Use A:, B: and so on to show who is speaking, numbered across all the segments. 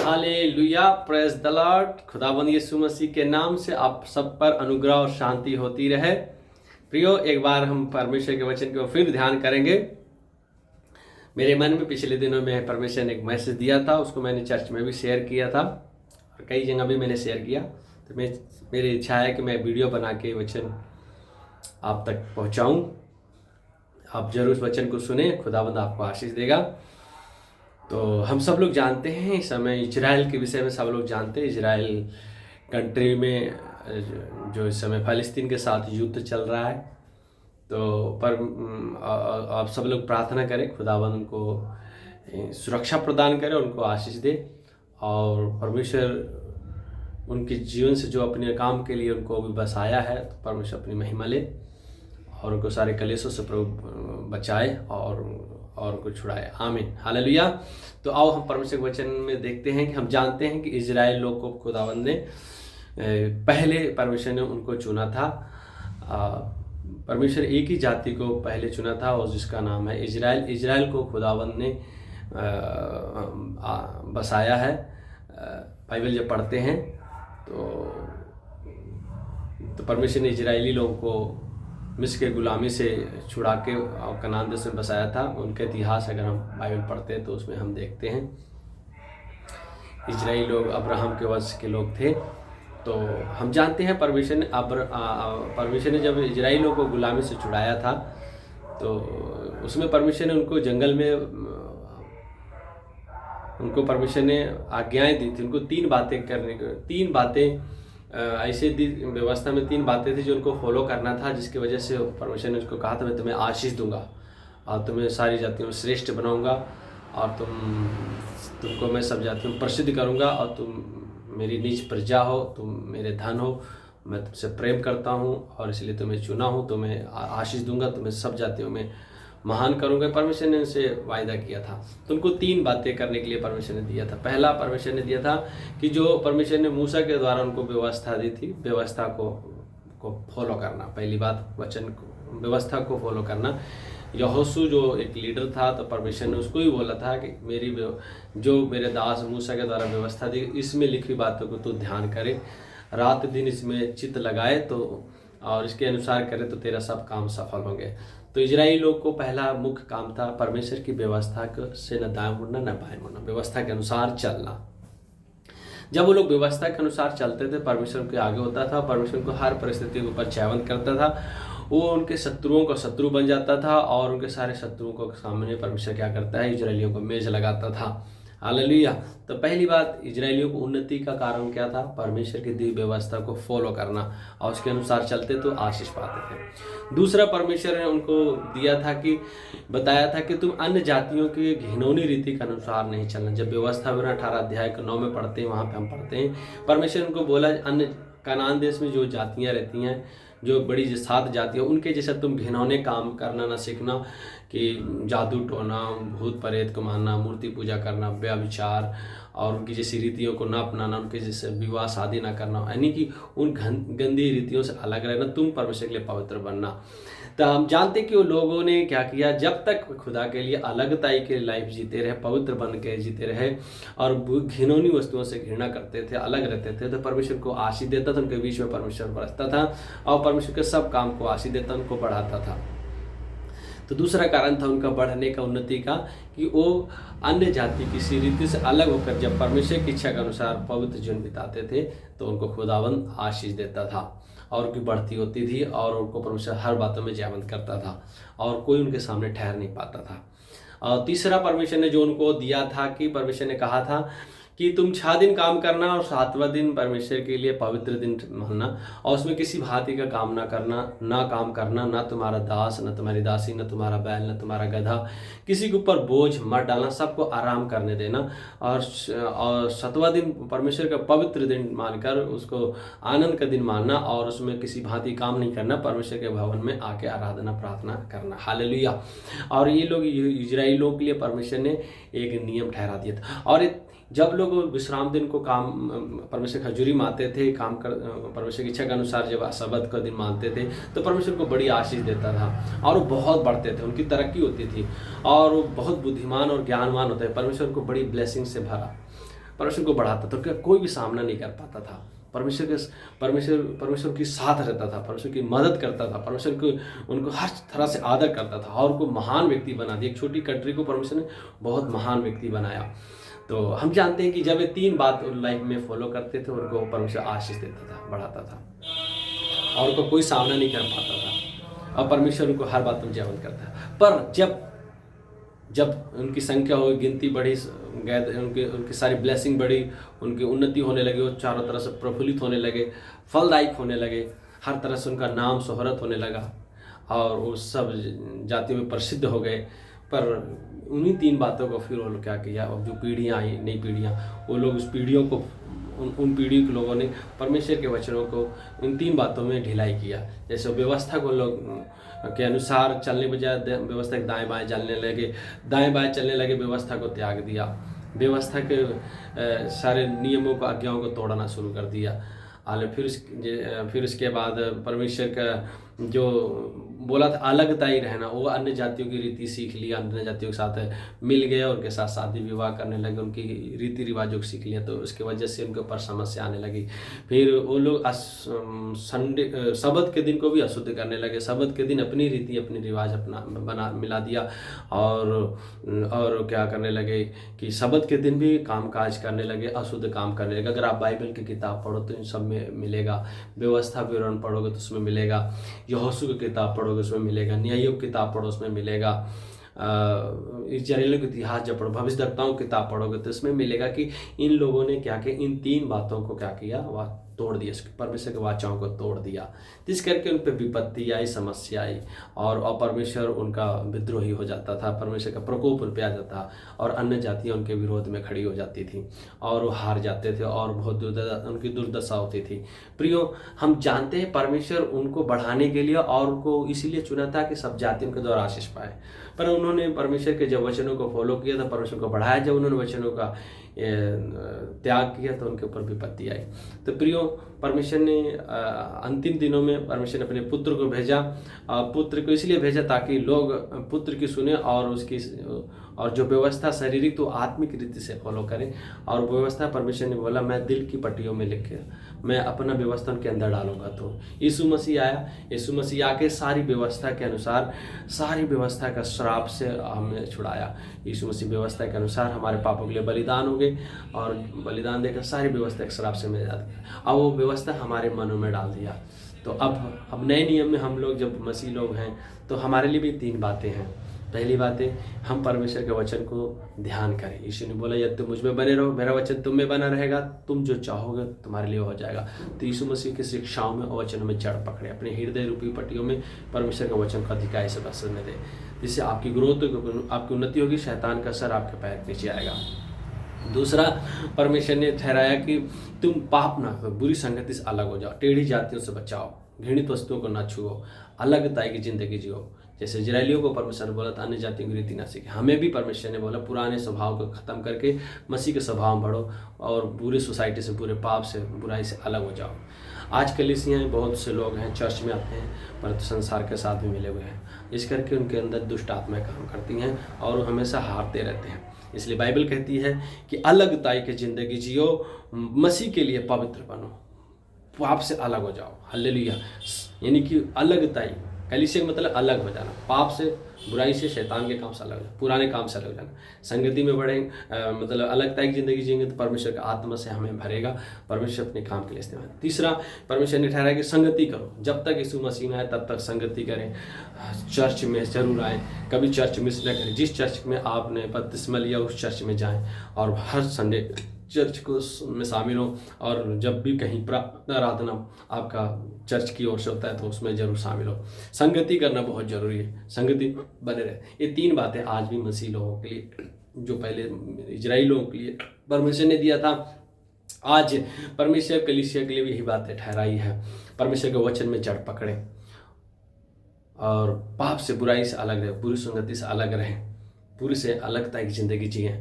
A: Hallelujah, praise the Lord. खुदावंद यीशु मसीह के नाम से आप सब पर अनुग्रह और शांति होती रहे। प्रियो, एक बार हम परमेश्वर के वचन को फिर ध्यान करेंगे। मेरे मन में पिछले दिनों में परमेश्वर ने एक मैसेज दिया था, उसको मैंने चर्च में भी शेयर किया था और कई जगह भी मैंने शेयर किया। तो मेरी इच्छा है कि मैं वीडियो बना के वचन आप तक पहुँचाऊँ। आप जरूर उस वचन को सुने, खुदावंद आपको आशीष देगा। तो हम सब लोग जानते हैं, इस समय इजराइल के विषय में सब लोग जानते हैं। इजराइल कंट्री में जो इस समय फ़लस्तीन के साथ युद्ध चल रहा है। तो पर आप सब लोग प्रार्थना करें, खुदावंद उनको सुरक्षा प्रदान करे, उनको आशीष दे और परमेश्वर उनके जीवन से जो अपने काम के लिए उनको भी बसाया है, तो परमेश्वर अपनी महिमा ले और उनको सारे कलेशों से प्रभु बचाए और उनको छुड़ाए। आमीन, हालेलुया। तो आओ हम परमेश्वर के वचन में देखते हैं कि हम जानते हैं कि इजराइल लोग को खुदावंद ने पहले परमेश्वर ने उनको चुना था। परमेश्वर एक ही जाति को पहले चुना था और जिसका नाम है इजराइल। इजराइल को खुदावंद ने बसाया है। बाइबल जब पढ़ते हैं तो परमेश्वर ने इजरायली लोगों को मिस्र के गुलामी से छुड़ा के और कनान देश में बसाया था। उनका इतिहास अगर हम बाइबल पढ़ते हैं तो उसमें हम देखते हैं इजरायली लोग अब्राहम के वंश के लोग थे। तो हम जानते हैं परमेश्वर ने जब इजरायली लोगों को गुलामी से छुड़ाया था तो उसमें परमेश्वर ने उनको जंगल में उनको परमेश्वर ने आज्ञाएं दी थी। उनको तीन बातें ऐसे व्यवस्था में तीन बातें थी जो उनको फॉलो करना था, जिसकी वजह से परमेश्वर ने उसको कहा था मैं तुम्हें आशीष दूंगा और तुम्हें सारी जातियों में श्रेष्ठ बनाऊंगा और तुमको मैं सब जातियों में प्रसिद्ध करूंगा और तुम मेरी निज प्रजा हो, तुम मेरे धन हो, मैं तुमसे प्रेम करता हूं और इसलिए तुम्हें चुना हूं, तुम्हें आशीष दूंगा, तुम्हें सब जातियों में महान करूंगा। परमेश्वर ने उनसे वायदा किया था। तो उनको तीन बातें करने के लिए परमेश्वर ने दिया था। पहला परमेश्वर ने दिया था कि जो परमेश्वर ने मूसा के द्वारा उनको व्यवस्था दी थी, व्यवस्था को फॉलो करना। पहली बात वचन को, व्यवस्था को फॉलो करना। यहोशू जो एक लीडर था, तो परमेश्वर ने उसको ही बोला था कि जो मेरे दास मूसा के द्वारा व्यवस्था दी, इसमें लिखी बातों को तू ध्यान करे, रात दिन इसमें चित्त लगाए तो और इसके अनुसार करे तो तेरा सब काम सफल होंगे। तो इजराइली लोग को पहला मुख्य काम था परमेश्वर की व्यवस्था से न दाएं मुड़ना न बाएं मुड़ना, व्यवस्था के अनुसार चलना। जब वो लोग व्यवस्था के अनुसार चलते थे, परमेश्वर उनके आगे होता था, परमेश्वर उनको हर परिस्थिति के ऊपर जयवंत करता था। वो उनके शत्रुओं का शत्रु बन जाता था और उनके सारे शत्रुओं को सामने परमेश्वर क्या करता है, इजरायलियों को मेज लगाता था। हालेलुया। तो पहली बात, इजरायलियों को उन्नति का कारण क्या था? परमेश्वर की दी व्यवस्था को फॉलो करना और उसके अनुसार चलते तो आशीष पाते थे। दूसरा, परमेश्वर ने उनको बताया था कि तुम अन्य जातियों की घिनौनी रीति के अनुसार नहीं चलना। जब व्यवस्था विवरण 18 अध्याय के 9 में पढ़ते हैं, वहाँ पे हम पढ़ते हैं परमेश्वर उनको बोला अन्य कनान देश में जो जातियाँ रहती हैं, जो बड़ी 7 जातियाँ, उनके जैसा तुम घिनौने काम करना ना सीखना कि जादू टोना, भूत प्रेत को मानना, मूर्ति पूजा करना, व्यभिचार और उनकी जैसी रीतियों को ना अपनाना, उनके जैसे विवाह शादी ना करना, यानी कि उन गंदी रीतियों से अलग रहना, तुम परमेश्वर के लिए पवित्र बनना। तो हम जानते कि वो लोगों ने क्या किया, जब तक खुदा के लिए अलगताई के लाइफ जीते रहे, पवित्र बन के जीते रहे और घिनौनी वस्तुओं से घृणा करते थे, अलग रहते थे, तो परमेश्वर को आशीष देता था। उनके बीच में परमेश्वर बरसता था और परमेश्वर के सब काम को आशीष देता, उनको बढ़ाता था। तो दूसरा कारण था उनका बढ़ने का, उन्नति का, कि वो अन्य जाति की रीति से अलग होकर जब परमेश्वर की इच्छा के अनुसार पवित्र जीवन बिताते थे तो उनको खुदावंद आशीष देता था और उनकी बढ़ती होती थी और उनको परमेश्वर हर बातों में जयवंत करता था और कोई उनके सामने ठहर नहीं पाता था। और तीसरा, परमेश्वर ने जो उनको दिया था कि परमेश्वर ने कहा था कि तुम 6 दिन काम करना और 7वां दिन परमेश्वर के लिए पवित्र दिन मानना और उसमें किसी भांति का काम ना काम करना, ना तुम्हारा दास, ना तुम्हारी दासी, ना तुम्हारा बैल, ना तुम्हारा गधा, किसी के ऊपर बोझ मत डालना, सबको आराम करने देना और 7वां दिन परमेश्वर का पवित्र दिन मानकर उसको आनंद का दिन मानना और उसमें किसी भांति काम नहीं करना, परमेश्वर के भवन में आके आराधना प्रार्थना करना। हालेलुया। और ये लोग इजराइली लोगों के लिए परमेश्वर ने एक नियम ठहरा दिया था। और जब लोग विश्राम दिन को काम परमेश्वर खजूरी मानते थे, काम कर परमेश्वर की इच्छा के अनुसार जब सबत का दिन मानते थे तो परमेश्वर को बड़ी आशीष देता था और वो बहुत बढ़ते थे, उनकी तरक्की होती थी और वो बहुत बुद्धिमान और ज्ञानवान होते हैं। परमेश्वर को बड़ी ब्लेसिंग से भरा परमेश्वर को बढ़ाता था, क्या कोई भी सामना नहीं कर पाता था। परमेश्वर की साथ रहता था, परमेश्वर की मदद करता था, परमेश्वर को उनको हर तरह से आदर करता था और उनको महान व्यक्ति बना दिया। एक छोटी कंट्री को परमेश्वर ने बहुत महान व्यक्ति बनाया। तो हम जानते हैं कि जब ये 3 बात लाइफ में फॉलो करते थे, उनको परमेश्वर आशीष देता था, बढ़ाता था और उनको कोई सामना नहीं कर पाता था और परमेश्वर उनको हर बात में जयवंत करता है। पर जब उनकी संख्या हो, गिनती बढ़ी, उनकी सारी ब्लेसिंग बढ़ी, उनकी उन्नति होने लगी, वो चारों तरफ से प्रफुल्लित होने लगे, फलदायक होने लगे, हर तरह से उनका नाम शोहरत होने लगा और वो सब जातियों में प्रसिद्ध हो गए। पर उन्हीं 3 बातों को फिर वो लोग क्या किया, और जो पीढ़ियाँ आई, नई पीढ़ियाँ, वो लोग उस पीढ़ियों को उन पीढ़ी के लोगों ने परमेश्वर के वचनों को इन 3 बातों में ढिलाई किया। जैसे व्यवस्था को लोग के अनुसार चलने बजाय व्यवस्था के दाएं बाएं चलने लगे, दाएं बाएं चलने लगे, व्यवस्था को त्याग दिया, व्यवस्था के सारे नियमों को, आज्ञाओं को तोड़ना शुरू कर दिया। और फिर उसके बाद परमेश्वर का जो बोला था अलगता ही रहना, वो अन्य जातियों की रीति सीख लिया, अन्य जातियों के साथ मिल गए और उनके साथ शादी विवाह करने लगे, उनकी रीति रिवाजों को सीख लिया। तो उसकी वजह से उनके ऊपर समस्या आने लगी। फिर वो लोग संडे सबत के दिन को भी अशुद्ध करने लगे, सबत के दिन अपनी रीति अपनी रिवाज अपना मिला दिया और क्या करने लगे कि सबत के दिन भी काम काज करने लगे, अशुद्ध काम करने लगे। अगर आप बाइबल की किताब पढ़ो तो इन सब में मिलेगा, व्यवस्था विवरण पढ़ोगे तो उसमें मिलेगा, यहोशू की किताब पढ़ोगे उसमें मिलेगा, न्यायों की किताब पढ़ो उसमें मिलेगा, इस्राएलियों का इतिहास जब पढ़ो, भविष्यद्वक्ताओं की किताब पढ़ोगे तो इसमें मिलेगा कि इन लोगों ने क्या किया, इन 3 बातों को क्या किया, वह तोड़ दिया, परमेश्वर के वाचाओं को तोड़ दिया, जिस करके उन पर विपत्ति आई, समस्या आई और परमेश्वर उनका विद्रोही हो जाता था, परमेश्वर का प्रकोप उन पर आ जाता और अन्य जातियाँ उनके विरोध में खड़ी हो जाती थी और वो हार जाते थे और बहुत उनकी दुर्दशा होती थी। प्रियो, हम जानते हैं परमेश्वर उनको बढ़ाने के लिए और उनको इसीलिए चुना था कि सब जाति उनके द्वारा आशीष पाए, पर उन्होंने परमेश्वर के जब वचनों को फॉलो किया था, परमेश्वर को बढ़ाया, जब उन्होंने वचनों का त्याग किया तो उनके ऊपर विपत्ति आई। तो प्रियो, परमेश्वर ने अंतिम दिनों में परमेश्वर ने अपने पुत्र को भेजा, पुत्र को इसलिए भेजा ताकि लोग पुत्र की सुने और जो व्यवस्था शारीरिक तो आत्मिक रीति से फॉलो करें। और व्यवस्था परमेश्वर ने बोला मैं दिल की पट्टियों में लिख के मैं अपना व्यवस्था उनके अंदर डालूंगा। तो यीशु मसीह आया, यीशु मसीह आके सारी व्यवस्था के अनुसार, सारी व्यवस्था का श्राप से हमें छुड़ाया। यीशु मसीह व्यवस्था के अनुसार हमारे पापों के लिए बलिदान हो गए और बलिदान देकर सारी व्यवस्था के श्राप से मिल जाती है। अब वो व्यवस्था हमारे मनों में डाल दिया। तो अब नए नियम में हम लोग जब मसीह लोग हैं तो हमारे लिए भी 3 बातें हैं। पहली बात है, हम परमेश्वर के वचन को ध्यान करें। यीशु ने बोला यदि तुम मुझ में बने रहो, मेरा वचन तुम में बना रहेगा, तुम जो चाहोगे तुम्हारे लिए हो जाएगा। तो यीशु मसीह की शिक्षाओं में और वचनों में जड़ पकड़े, अपने हृदय रूपी पट्टियों में परमेश्वर के वचन को अधिकाई से बसने दें, जिससे आपकी ग्रोथ, आपकी उन्नति होगी, शैतान का सर आपके पैर नीचे आएगा। दूसरा, परमेश्वर ने ठहराया कि तुम पाप ना करो, बुरी संगति से अलग हो जाओ, टेढ़ी जातियों से बचाओ, घृणित वस्तुओं को ना छुओ, अलगता की जिंदगी जियो। जैसे इजरायलियों को परमेश्वर ने बोला था अन्य जातियों की रीति ना सीखे, हमें भी परमेश्वर ने बोला पुराने स्वभाव को खत्म करके मसीह के स्वभाव में बढ़ो और बुरे सोसाइटी से, बुरे पाप से, बुराई से अलग हो जाओ। आज कलीसियाँ बहुत से लोग हैं चर्च में आते हैं परंतु संसार के साथ भी मिले हुए हैं, इस करके उनके अंदर दुष्ट आत्माएं काम करती हैं और वो हमेशा हारते रहते हैं। इसलिए बाइबल कहती है कि अलगताई की जिंदगी जियो, मसीह के लिए पवित्र बनो, पाप से अलग हो जाओ। हालेलुया। यानी कि अलगताई, कलीसिया का मतलब अलग हो जाना, पाप से, बुराई से, शैतान के काम से अलग हो जाना, पुराने काम से अलग हो जाना। संगति में बढ़े मतलब अलगता की जिंदगी जिएंगे तो परमेश्वर का आत्मा से हमें भरेगा, परमेश्वर अपने काम के लिए इस्तेमाल। तीसरा, परमेश्वर ने ठहराया कि संगति करो, जब तक यीशु मसीह में आए तब तक संगति करें, चर्च में जरूर आए, कभी चर्च मिस न करें। जिस चर्च में आपने बपतिस्मा लिया उस चर्च में जाएं और हर संडे चर्च को में शामिल हो, और जब भी कहीं प्रार्थना आराधना आपका चर्च की ओर से होता है तो उसमें जरूर शामिल हो। संगति करना बहुत जरूरी है, संगति बने रहे। ये 3 बातें आज भी मसीह लोगों के लिए, जो पहले इजराइली लोगों के लिए परमेश्वर ने दिया था, आज परमेश्वर कलीसिया के लिए भी यही बातें ठहराई है। परमेश्वर के वचन में जड़ पकड़े और पाप से, बुराई से अलग रहे, बुरी संगति से अलग रहें, पूरी से अलगता की जिंदगी जिए।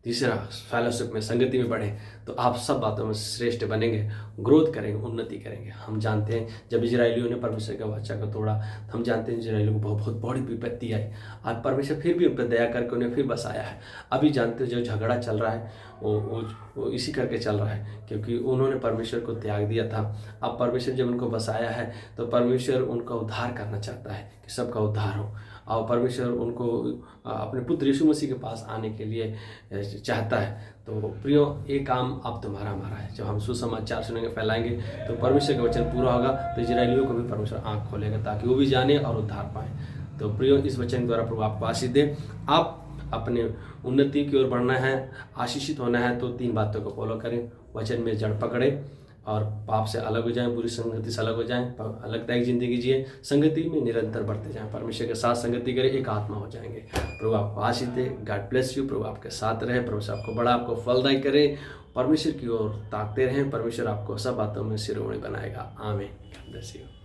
A: तीसरा, फेलोशिप में, संगति में बढ़े तो आप सब बातों में श्रेष्ठ बनेंगे, ग्रोथ करेंगे, उन्नति करेंगे। हम जानते हैं जब इजरायलियों ने परमेश्वर का वाचा को तोड़ा, हम जानते हैं इजरायलियों को बहुत बड़ी विपत्ति आई। आज परमेश्वर फिर भी उन पर दया करके उन्हें फिर बसाया है। अभी जानते हो जो झगड़ा चल रहा है वो इसी करके चल रहा है, क्योंकि उन्होंने परमेश्वर को त्याग दिया था। अब परमेश्वर जब उनको बसाया है तो परमेश्वर उनका उद्धार करना चाहता है कि सबका उद्धार हो, और परमेश्वर उनको अपने पुत्र यीशु मसीह के पास आने के लिए चाहता है। तो प्रियो, ये काम अब तुम्हारा हमारा है। जब हम सुसमाचार सुनेंगे, फैलाएंगे, तो परमेश्वर का वचन पूरा होगा, तो इजरायलियों को भी परमेश्वर आँख खोलेगा ताकि वो भी जाने और उद्धार पाए। तो प्रियो, इस वचन द्वारा प्रभु आपको आशीष दे। आप अपने उन्नति की ओर बढ़ना है, आशीषित होना है, तो 3 बातों को फॉलो करें। वचन में जड़ पकड़े और पाप से अलग हो जाएं, बुरी संगति से अलग हो जाएं, अलगदायक जिंदगी जिए, संगति में निरंतर बढ़ते जाएं, परमेश्वर के साथ संगति करें, एक आत्मा हो जाएंगे। प्रभु आपको आशीष दे। God bless you. प्रभु आपके साथ रहे, परमेश्वर आपको बड़ा, आपको फलदायी करे, परमेश्वर की ओर ताकते रहें। परमेश्वर आपको सब बातों में शिरोमणि बनाएगा। आमीन। God bless you.